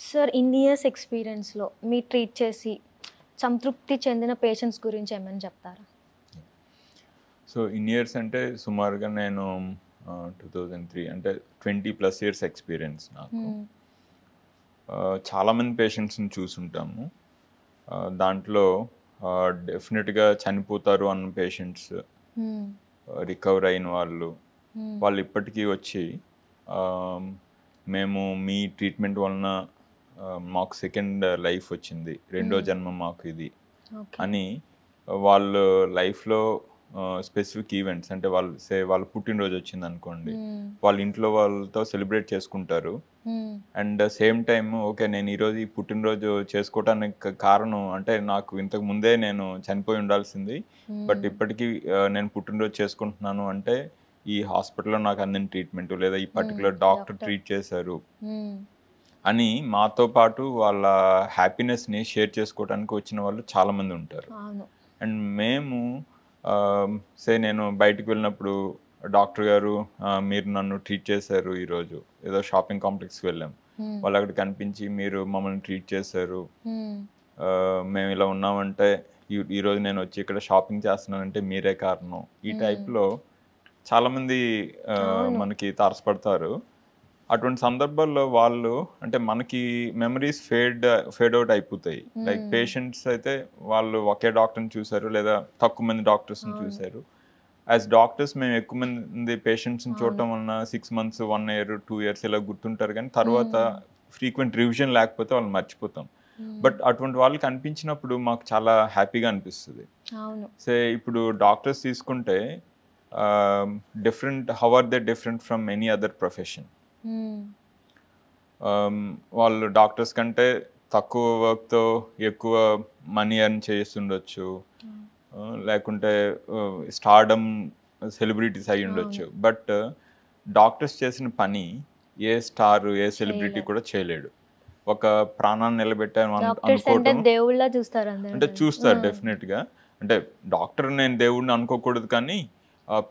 Sir ఇన్ని years ఎక్స్‌పీరియన్స్‌లో మీరు treat చేసి సంతృప్తి చెందిన పేషెంట్స్ గురించి ఏమైనా చెప్తారా? సో ఇన్ ఇయర్స్ అంటే సుమారుగా నేను 2003 అంటే 20+ ఇయర్స్ ఎక్స్పీరియన్స్ నాకు. హ్మ్. చాలామంది పేషెంట్స్ని చూసుంటాము. దాంట్లో డెఫినెట్గా చనిపోతారు అన్న పేషెంట్స్, హ్మ్. రికవర్ అయిన వాళ్ళు, హ్మ్. వాళ్ళు ఇప్పటికీ వచ్చి మేము మీ ట్రీట్మెంట్ వలన మాకు సెకండ్ లైఫ్ వచ్చింది, రెండో జన్మ మాకు ఇది ఓకే. అని వాళ్ళు లైఫ్లో స్పెసిఫిక్ ఈవెంట్స్ అంటే వాళ్ళ పుట్టినరోజు వచ్చింది అనుకోండి, హ్మ్. వాళ్ళ ఇంట్లో వాళ్ళతో సెలబ్రేట్ చేసుకుంటారు. హ్మ్. అండ్ సేమ్ టైమ్ ఓకే నేను ఈరోజు ఈ పుట్టినరోజు చేసుకోవటానికి కారణం అంటే నాకు ఇంతకు ముందే నేను చనిపోయి ఉండాల్సింది, బట్ ఇప్పటికీ నేను పుట్టినరోజు చేసుకుంటున్నాను అంటే ఈ హాస్పిటల్లో నాకు అందిన ట్రీట్మెంట్ లేదా ఈ పర్టికులర్ డాక్టర్ ట్రీట్ చేశారు హ్మ్. అని మాతో పాటు వాళ్ళ హ్యాపీనెస్ని షేర్ చేసుకోవడానికి వచ్చిన వాళ్ళు చాలామంది ఉంటారు. అవును. అండ్ మేము నేను బయటికి వెళ్ళినప్పుడు డాక్టర్ గారు మీరు నన్ను ట్రీట్ చేశారు, ఈరోజు ఏదో షాపింగ్ కాంప్లెక్స్కి వెళ్ళాం, హ్మ్. వాళ్ళు అక్కడ కనిపించి మీరు మమ్మల్ని ట్రీట్ చేశారు, హ్మ్. మేము ఇలా ఉన్నామంటే ఈరోజు నేను వచ్చి ఇక్కడ షాపింగ్ చేస్తున్నానంటే మీరే కారణం, ఈ టైప్లో చాలామంది అవును. మనకి తారసపడతారు. అటువంటి సందర్భాల్లో వాళ్ళు అంటే మనకి మెమరీస్ ఫేడ్ అవుట్ అయిపోతాయి. లైక్ పేషెంట్స్ అయితే వాళ్ళు ఒకే డాక్టర్ని చూశారు లేదా తక్కువ మంది డాక్టర్స్ని అవును. చూశారు. యాజ్ డాక్టర్స్ మేము ఎక్కువ మంది పేషెంట్స్ని అవును. చూడటం వలన 6 months 1 year 2 years ఇలా గుర్తుంటారు, కానీ తర్వాత ఫ్రీక్వెంట్ రివిజన్ లేకపోతే వాళ్ళు మర్చిపోతాం. బట్ అటువంటి వాళ్ళు కనిపించినప్పుడు మాకు చాలా హ్యాపీగా అనిపిస్తుంది. అవును. ఇప్పుడు డాక్టర్స్ తీసుకుంటే how are they different from any other profession. Hmm. వాళ్ళు డాక్టర్స్ కంటే తక్కువ వర్క్తో ఎక్కువ మనీ ఎర్న్ చేస్తుండొచ్చు, లేకుంటే స్టార్డమ్ సెలబ్రిటీస్ అయి ఉండొచ్చు. అవును. బట్ డాక్టర్స్ చేసిన పని ఏ స్టార్ ఏ సెలబ్రిటీ చేయలేరు. కూడా చేయలేడు. ఒక ప్రాణాన్ని నిలబెట్టాను డాక్టర్స్ అంటే అనుకోవటం దేవుళ్ళలా చూస్తారు అందరూ అంటే నన్ను. చూస్తారు డెఫినెట్గా. అంటే డాక్టర్ నేను దేవుడిని అనుకోకూడదు, కానీ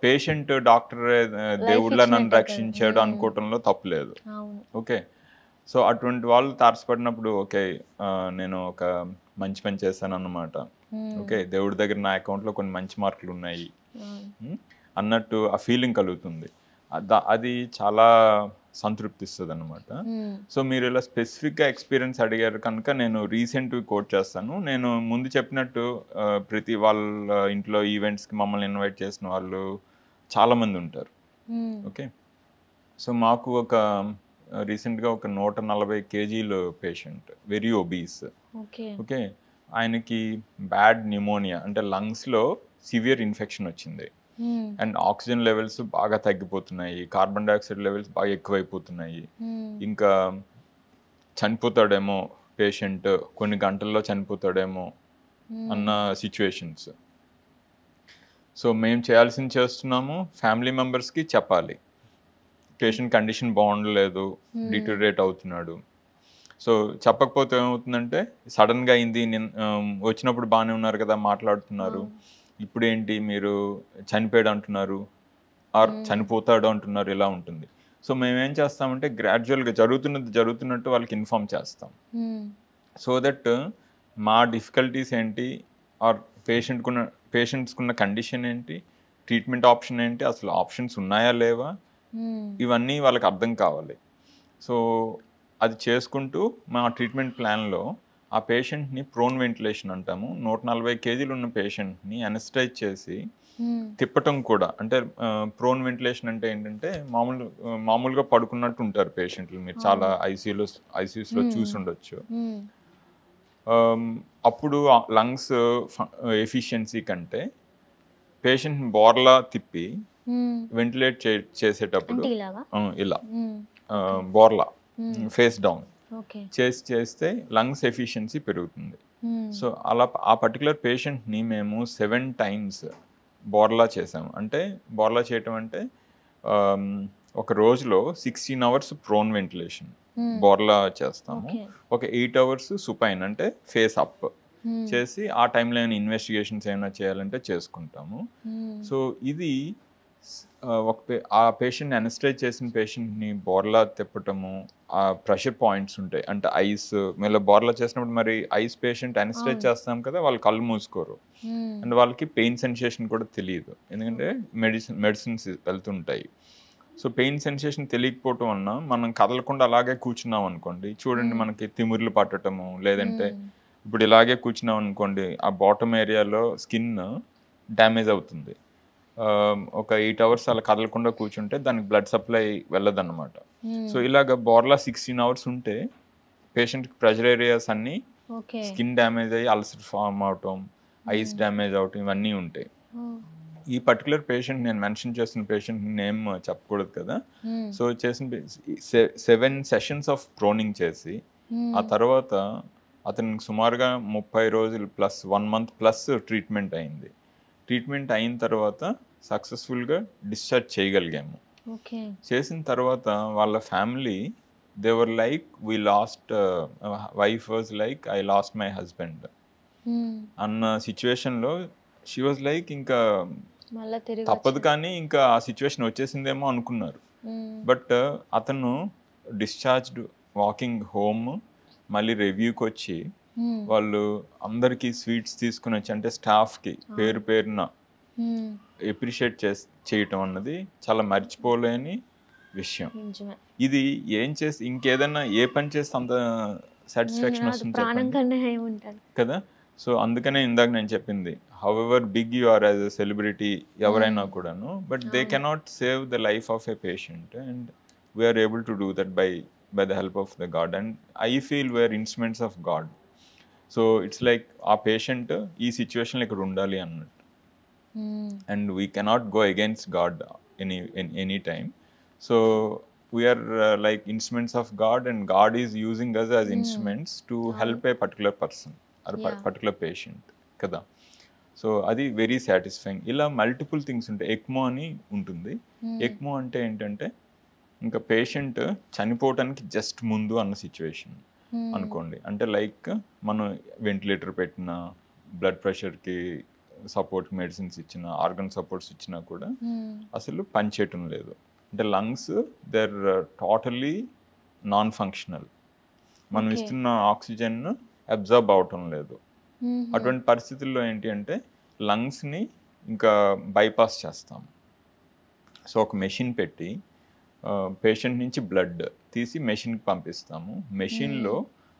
పేషెంట్ డాక్టర్ లైఫ్ దేవుళ్ళ నన్ను ఇచ్చినట్టే కదా! రక్షించాడు అనుకోవటంలో తప్పులేదు. అవును. ఓకే. సో అటువంటి వాళ్ళు తారసపడినప్పుడు ఓకే నేను ఒక మంచి పని చేశానన్నమాట. ఓకే దేవుడి దగ్గర నా అకౌంట్లో కొన్ని మంచి మార్కులు ఉన్నాయి అవును. అన్నట్టు ఆ ఫీలింగ్ కలుగుతుంది. అది చాలా సంతృప్తిస్తుంది అనమాట. సో మీరు ఇలా స్పెసిఫిక్గా ఎక్స్పీరియన్స్ అడిగారు కనుక నేను రీసెంట్వి కోట్ చేస్తాను. నేను ముందు చెప్పినట్టు ప్రతి వాళ్ళ ఇంట్లో ఈవెంట్స్కి మమ్మల్ని ఇన్వైట్ చేసిన వాళ్ళు చాలామంది ఉంటారు. ఓకే. సో మాకు రీసెంట్గా ఒక 140 kg patient, very obese. Okay. Okay. ఆయనకి బ్యాడ్ న్యూమోనియా అంటే లంగ్స్లో సివియర్ ఇన్ఫెక్షన్ వచ్చింది. అండ్ ఆక్సిజన్ లెవెల్స్ బాగా తగ్గిపోతున్నాయి, కార్బన్ డైఆక్సైడ్ లెవెల్స్ బాగా ఎక్కువైపోతున్నాయి. ఇంకా చనిపోతాడేమో పేషెంట్, కొన్ని గంటల్లో చనిపోతాడేమో అన్న సిచ్యువేషన్స్. సో మేము చేయాల్సింది చేస్తున్నాము, ఫ్యామిలీ మెంబర్స్కి చెప్పాలి పేషెంట్ కండిషన్ బాగుండలేదు, డిటోరేట్ అవుతున్నాడు. సో చెప్పకపోతే ఏమవుతుందంటే సడన్గా అయింది, వచ్చినప్పుడు బాగానే ఉన్నారు కదా మాట్లాడుతున్నారు, ఇప్పుడు ఏంటి మీరు చనిపోయాడు అంటున్నారు ఆర్ చనిపోతాడు అంటున్నారు, ఇలా ఉంటుంది. సో మేమేం చేస్తామంటే గ్రాడ్యువల్గా జరుగుతున్నట్టు వాళ్ళకి ఇన్ఫామ్ చేస్తాం. సో దట్ మా డిఫికల్టీస్ ఏంటి ఆర్ పేషెంట్స్కున్న కండిషన్ ఏంటి, ట్రీట్మెంట్ ఆప్షన్ ఏంటి, అసలు ఆప్షన్స్ ఉన్నాయా లేవా, ఇవన్నీ వాళ్ళకి అర్థం కావాలి. సో అది చేసుకుంటూ మా ట్రీట్మెంట్ ప్లాన్లో ఆ పేషెంట్ని ప్రోన్ వెంటిలేషన్ అంటాము, 140 kg ఉన్న పేషెంట్ని అనెస్థైజ్ చేసి తిప్పటం కూడా. అంటే ప్రోన్ వెంటిలేషన్ అంటే ఏంటంటే మామూలుగా పడుకున్నట్టు ఉంటారు పేషెంట్లు, మీరు చాలా ఐసీయూస్లో చూసి ఉండొచ్చు. అప్పుడు లంగ్స్ ఎఫిషియన్సీ కంటే పేషెంట్ని బోర్లా తిప్పి వెంటిలేట్ చేసేటప్పుడు ఇలా బోర్లా ఫేస్ డౌన్ చేస్తే లంగ్స్ ఎఫిషియన్సీ పెరుగుతుంది. సో అలా ఆ పర్టికులర్ పేషెంట్ని మేము 7 times బోర్లా చేసాము. అంటే బోర్లా చేయటం అంటే ఒక రోజులో 16 hours ప్రోన్ వెంటిలేషన్ బోర్లా చేస్తాము, ఒక 8 hours సుపైన్ అంటే ఫేస్ అప్ చేసి ఆ టైంలో ఏమైనా ఇన్వెస్టిగేషన్స్ ఏమైనా చేయాలంటే చేసుకుంటాము. సో ఇది ఆ పేషెంట్ అనస్థైజ్ చేసిన పేషెంట్ని బోర్లా తిప్పటము, ఆ ప్రెషర్ పాయింట్స్ ఉంటాయి అంటే ఐస్ మళ్ళీ బోర్లా చేసినప్పుడు మరి ఐస్ పేషెంట్ అనస్థైజ్ చేస్తాం కదా, వాళ్ళు కళ్ళు మూసుకోరు అండ్ వాళ్ళకి పెయిన్ సెన్సేషన్ కూడా తెలియదు, ఎందుకంటే మెడిసిన్స్ వెళ్తుంటాయి. సో పెయిన్ సెన్సేషన్ తెలియకపోవటం వలన మనం కదలకుండా అలాగే కూర్చున్నాం అనుకోండి, చూడండి మనకి తిమ్మిర్లు పట్టటము, లేదంటే ఇప్పుడు ఇలాగే కూర్చున్నాం అనుకోండి ఆ బాటమ్ ఏరియాలో స్కిన్ డ్యామేజ్ అవుతుంది. ఒక 8 hours అలా కదలకుండా కూర్చుంటే దానికి బ్లడ్ సప్లై వెళ్ళదన్నమాట. సో ఇలాగ బోర్లా 16 hours ఉంటే పేషెంట్కి ప్రెషర్ ఏరియాస్ అన్నీ స్కిన్ డ్యామేజ్ అయ్యి అల్సర్ ఫామ్ అవటం, ఐస్ డ్యామేజ్ అవటం ఇవన్నీ ఉంటాయి. ఈ పర్టికులర్ పేషెంట్ నేను మెన్షన్ చేసిన పేషెంట్ నేమ్ చెప్పకూడదు కదా, సో చేసిన 7 sessions ఆఫ్ ప్రోనింగ్ చేసి ఆ తర్వాత అతనికి సుమారుగా 30 రోజులు ప్లస్ 1 month ప్లస్ ట్రీట్మెంట్ అయింది. ట్రీట్మెంట్ అయిన తర్వాత సక్సెస్ఫుల్గా డిశ్చార్జ్ చేయగలిగాము. చేసిన తర్వాత వాళ్ళ family they were like we lost, wife was like I lost my husband అన్న సిచ్యువేషన్లో షీ వాజ్ లైక్ ఇంకా తప్పదు కానీ ఇంకా ఆ సిచ్యువేషన్ వచ్చేసిందేమో అనుకున్నారు. బట్ అతను డిశ్చార్జ్డ్ వాకింగ్ హోమ్ మళ్ళీ రివ్యూకి వచ్చి వాళ్ళు అందరికి స్వీట్స్ తీసుకుని వచ్చి అంటే స్టాఫ్కి పేరు పేరున ఎప్రిషియేట్ చేయటం అన్నది చాలా మర్చిపోలేని విషయం. ఇది ఏం చేసి ఇంకేదన్నా ఏ పని చేస్తే అంత సాటిస్ఫాక్షన్ వస్తుంది కదా. సో అందుకనే ఇందాక నేను చెప్పింది, however big you are as a celebrity ఎవరైనా కూడాను, but they cannot save the life of a patient and we are able to do that by the help of the God and I feel we are instruments of God. So it's like ఆ patient ఈ సిచ్యువేషన్లో ఇక్కడ ఉండాలి అన్నట్టు. And we cannot go against God any time. So we are like instruments of God and God is using us as instruments to help a particular person or particular patient కదా. So అది very satisfying. ఇలా multiple things ఉంటాయి. ECMO అని ఉంటుంది. ECMO అంటే ఏంటంటే ఇంకా patient చనిపోవటానికి just ముందు అన్న సిచ్యువేషన్ అనుకోండి. అంటే లైక్ మనం వెంటిలేటర్ పెట్టిన, బ్లడ్ ప్రెషర్కి సపోర్ట్ మెడిసిన్స్ ఇచ్చిన, ఆర్గన్ సపోర్ట్స్ ఇచ్చినా కూడా అసలు పనిచేయటం లేదు. అంటే lungs they're totally non functional, మనం ఇస్తున్న ఆక్సిజన్ అబ్జర్బ్ అవటం లేదు. అటువంటి పరిస్థితుల్లో ఏంటి అంటే లంగ్స్ని ఇంకా బైపాస్ చేస్తాం. సో ఒక మెషిన్ పెట్టి పేషెంట్ నుంచి బ్లడ్ తీసి మెషిన్కి పంపిస్తాము. మెషిన్లో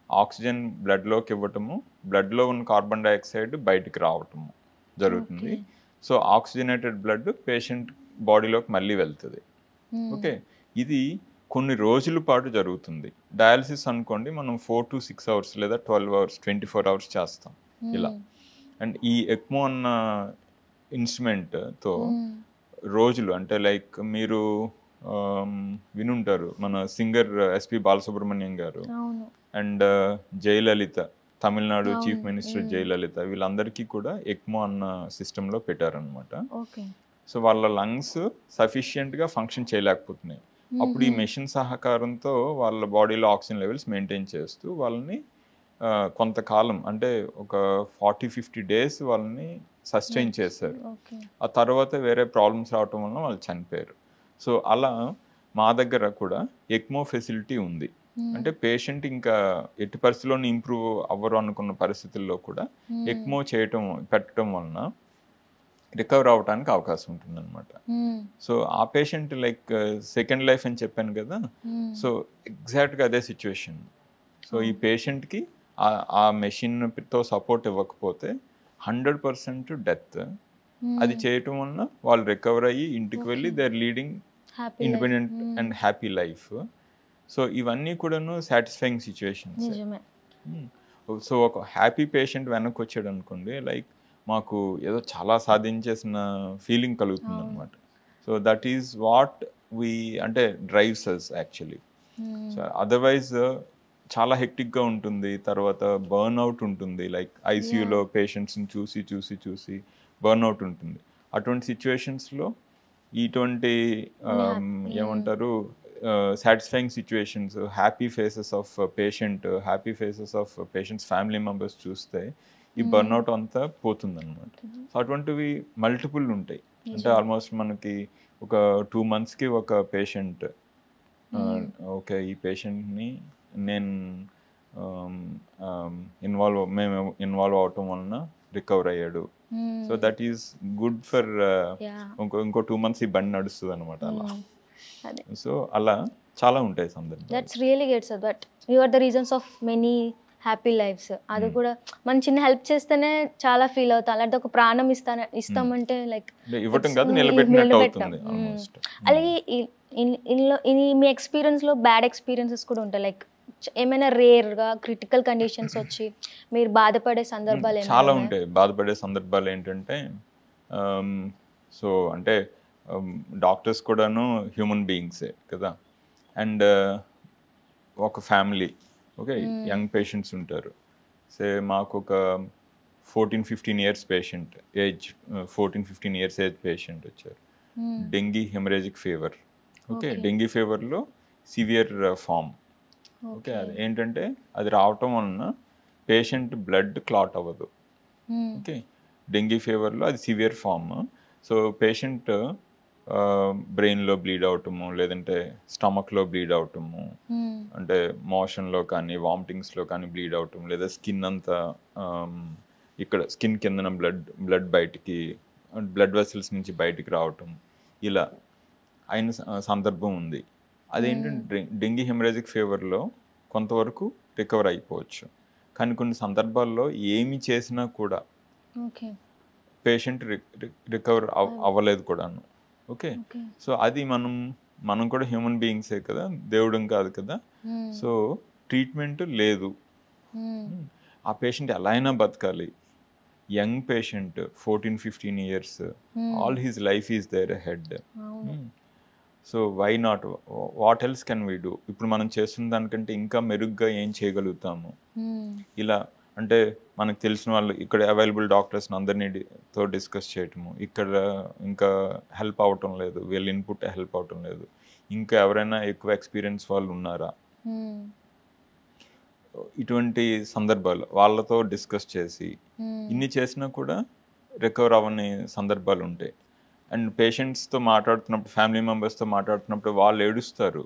ఆక్సిజన్ బ్లడ్లోకి ఇవ్వటము, బ్లడ్లో ఉన్న కార్బన్ డైఆక్సైడ్ బయటికి రావటము జరుగుతుంది. సో ఆక్సిజనేటెడ్ బ్లడ్ పేషెంట్ బాడీలోకి మళ్ళీ వెళ్తుంది. ఓకే, ఇది కొన్ని రోజుల పాటు జరుగుతుంది. డయాలసిస్ అనుకోండి మనం 4 to 6 hours లేదా 12 hours 24 hours చేస్తాం ఇలా. అండ్ ఈ ఎక్మో అన్న ఇన్స్ట్రుమెంట్తో రోజులు అంటే లైక్ మీరు వినుంటారు మన singer SP Balasubrahmanyam garu and Jayalalithaa, Tamil Nadu chief minister Jayalalithaa, వీళ్ళందరికీ కూడా ఎక్మో అన్న సిస్టంలో పెట్టారనమాట. సో వాళ్ళ లంగ్స్ సఫిషియెంట్గా ఫంక్షన్ చేయలేకపోతున్నాయి. అప్పుడు ఈ మెషిన్ సహకారంతో వాళ్ళ బాడీలో ఆక్సిజన్ లెవెల్స్ మెయింటైన్ చేస్తూ వాళ్ళని కొంతకాలం అంటే ఒక 40-50 days వాళ్ళని సస్టైన్ చేశారు. ఆ తర్వాత వేరే ప్రాబ్లమ్స్ రావటం వలన వాళ్ళు చనిపోయారు. సో అలా మా దగ్గర కూడా ఎక్మో ఫెసిలిటీ ఉంది. అంటే పేషెంట్ ఇంకా ఎట్టి పరిస్థితుల్లోనే ఇంప్రూవ్ అవ్వరు అనుకున్న పరిస్థితుల్లో కూడా ఎక్మో పెట్టడం వలన రికవర్ అవ్వడానికి అవకాశం ఉంటుంది అనమాట. సో ఆ పేషెంట్ లైక్ సెకండ్ లైఫ్ అని చెప్పాను కదా, సో ఎగ్జాక్ట్గా అదే సిచ్యువేషన్. సో ఈ పేషెంట్కి ఆ మెషిన్తో సపోర్ట్ ఇవ్వకపోతే 100% డెత్. అది చేయటం వలన వాళ్ళు రికవర్ అయ్యి ఇంటికి వెళ్ళి they are leading independent and happy life. So ఇవన్నీ కూడాను సాటిస్ఫైయింగ్ సిచ్యువేషన్స్. సో ఒక హ్యాపీ పేషెంట్ వెనక్కి వచ్చాడు అనుకోండి, లైక్ మాకు ఏదో చాలా సాధించేసిన ఫీలింగ్ కలుగుతుంది అనమాట. So that is what we అంటే drives us actually. So otherwise చాలా హెక్టిక్గా ఉంటుంది, తర్వాత బర్న్ అవుట్ ఉంటుంది, లైక్ ఐసీయూలో పేషెంట్స్ని చూసి బర్న్ అవుట్ ఉంటుంది. అటువంటి సిచ్యువేషన్స్లో ఇటువంటి ఏమంటారు satisfying situations, happy faces of patients family members చూస్తే ఈ బర్న్అవుట్ అంతా పోతుంది అనమాట. సో అటువంటివి మల్టిపుల్ ఉంటాయి. అంటే ఆల్మోస్ట్ మనకి ఒక 2 monthsకి ఒక పేషెంట్ ఓకే ఈ పేషెంట్ని నేను మేము ఇన్వాల్వ్ అవటం వలన రికవర్ అయ్యాడు. So that is good for ఇంకో 2 months ఈ బండి నడుస్తుంది అనమాట అలా. సో అలా చాలా ఉంటాయి సందర్భాలు. That's really great sir. But you are the reasons of many happy lives. అది కూడా మనం చిన్న హెల్ప్ చేస్తేనే చాలా ఫీల్ అవుతాం. అలాంటి ఒక ప్రాణం ఇస్తామంటే లైక్ ఇవ్వటం కాదు నిలబెట్టినట్టు అవుతుంది ఆల్మోస్ట్. అలాగే మీ ఎక్స్పీరియన్స్లో బ్యాడ్ ఎక్స్పీరియన్సెస్ కూడా ఉంటాయి. లైక్ ఏమైనా రేర్గా క్రిటికల్ కండిషన్స్ వచ్చి మీరు బాధపడే సందర్భాలు చాలా ఉంటాయి. బాధపడే సందర్భాలు ఏంటంటే సో అంటే డాక్టర్స్ కూడాను హ్యూమన్ బీయింగ్సే కదా. అండ్ ఒక ఫ్యామిలీ ఓకే యంగ్ పేషెంట్స్ ఉంటారు. సే మాకు ఒక 14-15 years patient age 14-15 years age patient వచ్చారు. Dengue haemorrhagic fever. Okay dengue ఫీవర్లో సివియర్ ఫామ్. ఓకే అది ఏంటంటే అది రావటం వలన పేషెంట్ బ్లడ్ క్లాట్ అవ్వదు. ఓకే డెంగీ ఫీవర్లో అది సివియర్ ఫామ్. సో పేషెంట్ బ్రెయిన్లో బ్లీడ్ అవటము లేదంటే స్టమక్లో బ్లీడ్ అవటము అంటే మోషన్లో కానీ వామిటింగ్స్లో కానీ బ్లీడ్ అవటం లేదా స్కిన్ అంతా ఇక్కడ స్కిన్ కిందన బ్లడ్ బయటికి బ్లడ్ వెసల్స్ నుంచి బయటికి రావటం ఇలా అయిన సందర్భం ఉంది. అదేంటంటే డెంగీ హెమరేజిక్ ఫీవర్లో కొంతవరకు రికవర్ అయిపోవచ్చు. కానీ కొన్ని సందర్భాల్లో ఏమి చేసినా కూడా పేషెంట్ రికవర్ అవ్వలేదు కూడాను. ఓకే సో అది మనం కూడా హ్యూమన్ బీయింగ్సే కదా, దేవుడం కాదు కదా. సో ట్రీట్మెంట్ లేదు. ఆ పేషెంట్ ఎలా అయినా బతకాలి. Young patient 14-15 years all his life is there head. So why not, what else can we do? ఇప్పుడు మనం చేస్తున్న దానికంటే ఇంకా మెరుగ్గా ఏం చేయగలుగుతాము ఇలా అంటే మనకు తెలిసిన వాళ్ళు ఇక్కడ అవైలబుల్ డాక్టర్స్ అందరినీతో డిస్కస్ చేయటము, ఇక్కడ ఇంకా హెల్ప్ అవటం లేదు, వీళ్ళ ఇన్పుట్ హెల్ప్ అవటం లేదు, ఇంకా ఎవరైనా ఎక్కువ ఎక్స్పీరియన్స్ వాళ్ళు ఉన్నారా, ఇటువంటి సందర్భాలు వాళ్ళతో డిస్కస్ చేసి ఇన్ని చేసినా కూడా రికవర్ అవ్వని సందర్భాలు ఉంటాయి. అండ్ పేషెంట్స్తో మాట్లాడుతున్నప్పుడు ఫ్యామిలీ మెంబర్స్తో మాట్లాడుతున్నప్పుడు వాళ్ళు ఏడుస్తారు.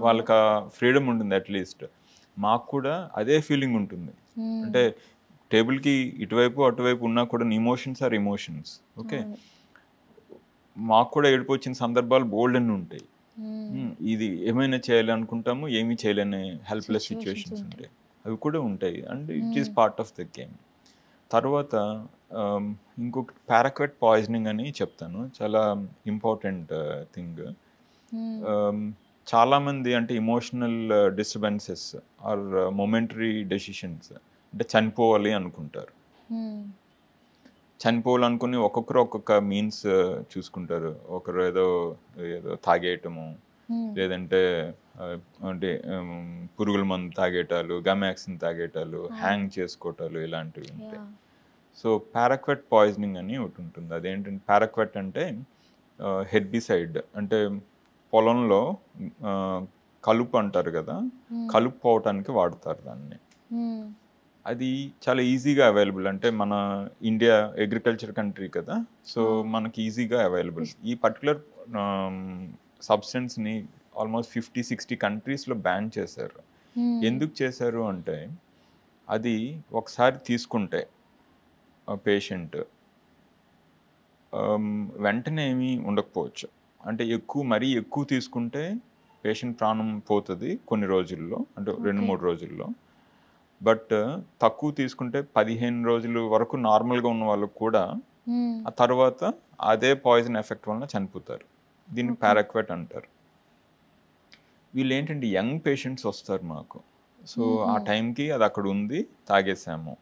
వాళ్ళకి ఆ ఫ్రీడమ్ ఉంటుంది. అట్లీస్ట్ మాకు కూడా అదే ఫీలింగ్ ఉంటుంది. అంటే టేబుల్కి ఇటువైపు అటువైపు ఉన్నా కూడా ఇమోషన్స్ ఆర్ ఇమోషన్స్. ఓకే మాకు కూడా ఏడుపు వచ్చిన సందర్భాలు బోల్డ్ అని ఉంటాయి. ఇది ఏమైనా చేయాలి అనుకుంటాము, ఏమీ చేయలేని హెల్ప్లెస్ సిచ్యువేషన్స్ ఉంటాయి, అవి కూడా ఉంటాయి. And it is part of the game. తర్వాత ఇంకొక పారాక్వెట్ పాయిజనింగ్ అని చెప్తాను, చాలా ఇంపార్టెంట్ థింగ్. చాలామంది అంటే emotional disturbances or momentary decisions అంటే చనిపోవాలి అనుకుంటారు. చనిపోవాలనుకుని ఒక్కొక్కరు ఒక్కొక్క మీన్స్ చూసుకుంటారు. ఒకరు ఏదో తాగేయటము, లేదంటే అంటే పురుగుల మందు తాగేటాలు, గమాక్సిన్ తాగేటాలు, హ్యాంగ్ చేసుకోవటాలు ఇలాంటివి ఉంటాయి. సో పారాక్వెట్ పాయిజనింగ్ అని ఒకటి ఉంటుంది. అదేంటంటే పారాక్వెట్ అంటే హెర్బిసైడ్, అంటే పొలంలో కలుపు అంటారు కదా, కలుపు పోవటానికి వాడతారు దాన్ని. అది చాలా ఈజీగా అవైలబుల్. అంటే మన ఇండియా అగ్రికల్చర్ కంట్రీ కదా, సో మనకి ఈజీగా అవైలబుల్. ఈ పర్టికులర్ సబ్స్టెన్స్ని ఆల్మోస్ట్ 50-60 కంట్రీస్లో బ్యాన్ చేశారు. ఎందుకు చేశారు అంటే అది ఒకసారి తీసుకుంటే పేషెంట్ వెంటనే ఏమీ ఉండకపోవచ్చు. అంటే మరీ ఎక్కువ తీసుకుంటే పేషెంట్ ప్రాణం పోతుంది కొన్ని రోజుల్లో, అంటే 2-3 రోజుల్లో. బట్ తక్కువ తీసుకుంటే 15 రోజుల వరకు నార్మల్గా ఉన్న వాళ్ళకు కూడా ఆ తర్వాత అదే పాయిజన్ ఎఫెక్ట్ వలన చనిపోతారు. దీన్ని పారాక్వెట్ అంటారు. వీళ్ళు ఏంటంటే యంగ్ పేషెంట్స్ వస్తారు మాకు. సో ఆ టైంకి అది అక్కడ ఉంది, తాగేసాము,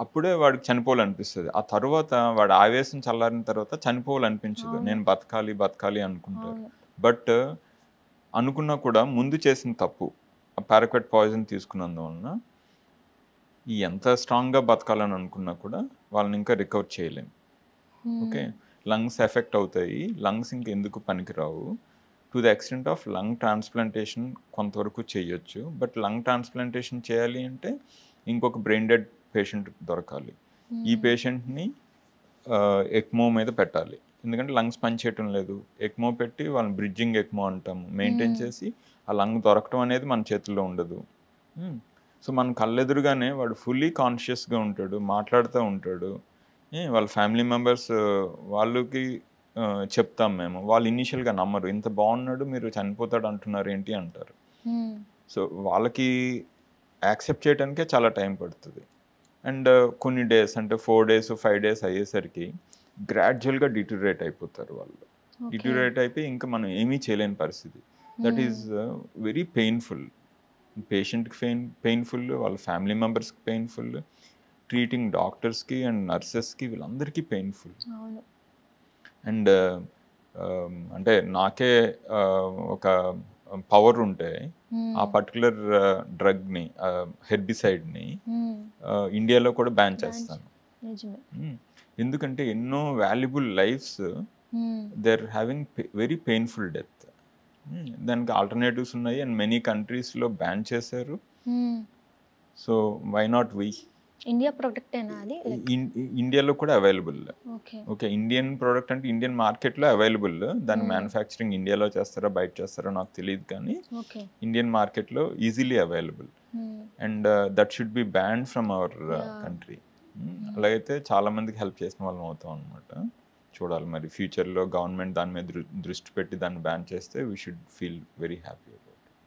అప్పుడే వాడికి చనిపోవాలనిపిస్తుంది. ఆ తర్వాత వాడు ఆవేశం చల్లారిన తర్వాత చనిపోవాలనిపించదు, నేను బతకాలి అనుకుంటారు. బట్ అనుకున్నా కూడా ముందు చేసిన తప్పు పారాక్వెట్ పాయిజన్ తీసుకున్నందువలన ఎంత స్ట్రాంగ్గా బతకాలని అనుకున్నా కూడా వాళ్ళని ఇంకా రికవర్ చేయలేము. ఓకే లంగ్స్ ఎఫెక్ట్ అవుతాయి, లంగ్స్ ఇంకెందుకు పనికిరావు. To the extent of lung transplantation కొంతవరకు చేయొచ్చు. బట్ లంగ్ ట్రాన్స్ప్లాంటేషన్ చేయాలి అంటే ఇంకొక బ్రెయిన్ డెడ్ పేషెంట్ దొరకాలి. ఈ పేషెంట్ని ఎక్మో మీద పెట్టాలి, ఎందుకంటే లంగ్స్ పనిచేయటం లేదు. ఎక్మో పెట్టి వాళ్ళని బ్రిడ్జింగ్ ఎక్మో అంటాము, మెయింటైన్ చేసి ఆ లంగ్ దొరకటం అనేది మన చేతుల్లో ఉండదు. సో మన కళ్ళెదురుగానే వాడు ఫుల్లీ కాన్షియస్గా ఉంటాడు, మాట్లాడుతూ ఉంటాడు. వాళ్ళ ఫ్యామిలీ మెంబర్స్ వాళ్ళకి చెప్తాం మేము, వాళ్ళు ఇనీషియల్గా నమ్మరు, ఇంత బాగున్నాడు మీరు చనిపోతాడు అంటున్నారు ఏంటి అంటారు. సో వాళ్ళకి యాక్సెప్ట్ చేయడానికే చాలా టైం పడుతుంది. అండ్ కొన్ని డేస్ అంటే 4 days 5 days అయ్యేసరికి గ్రాడ్యువల్గా డిటరేట్ అయిపోతారు వాళ్ళు. డిటరేట్ అయిపోయి ఇంకా మనం ఏమీ చేయలేని పరిస్థితి. That is very painful. పేషెంట్కి పెయిన్ఫుల్, వాళ్ళ ఫ్యామిలీ మెంబర్స్కి పెయిన్ఫుల్, ట్రీటింగ్ డాక్టర్స్కి అండ్ నర్సెస్కి వీళ్ళందరికీ పెయిన్ఫుల్. అండ్ అంటే నాకే ఒక పవర్ ఉంటే ఆ పర్టికులర్ డ్రగ్ని, హెర్బిసైడ్ని ఇండియాలో కూడా బ్యాన్ చేస్తాను. ఎందుకంటే ఎన్నో valuable lives they are having very painful death. దానికి ఆల్టర్నేటివ్స్ ఉన్నాయి అండ్ మెనీ కంట్రీస్లో బ్యాన్ చేశారు. So why not we? India product అది ఇండియాలో కూడా అవైలబుల్. ఓకే, ఇండియన్ ప్రోడక్ట్ అంటే ఇండియన్ మార్కెట్లో అవైలబుల్. దాని మ్యానుఫ్యాక్చరింగ్ ఇండియాలో చేస్తారా బయట చేస్తారో నాకు తెలియదు, కానీ ఇండియన్ మార్కెట్లో easily available. And that should be ban from our country. అలాగైతే చాలా మందికి హెల్ప్ చేసిన వాళ్ళం అవుతాం అనమాట. చూడాలి మరి ఫ్యూచర్లో గవర్నమెంట్ దాని మీద దృష్టి పెట్టి దాన్ని బ్యాన్ చేస్తే we should feel very happy.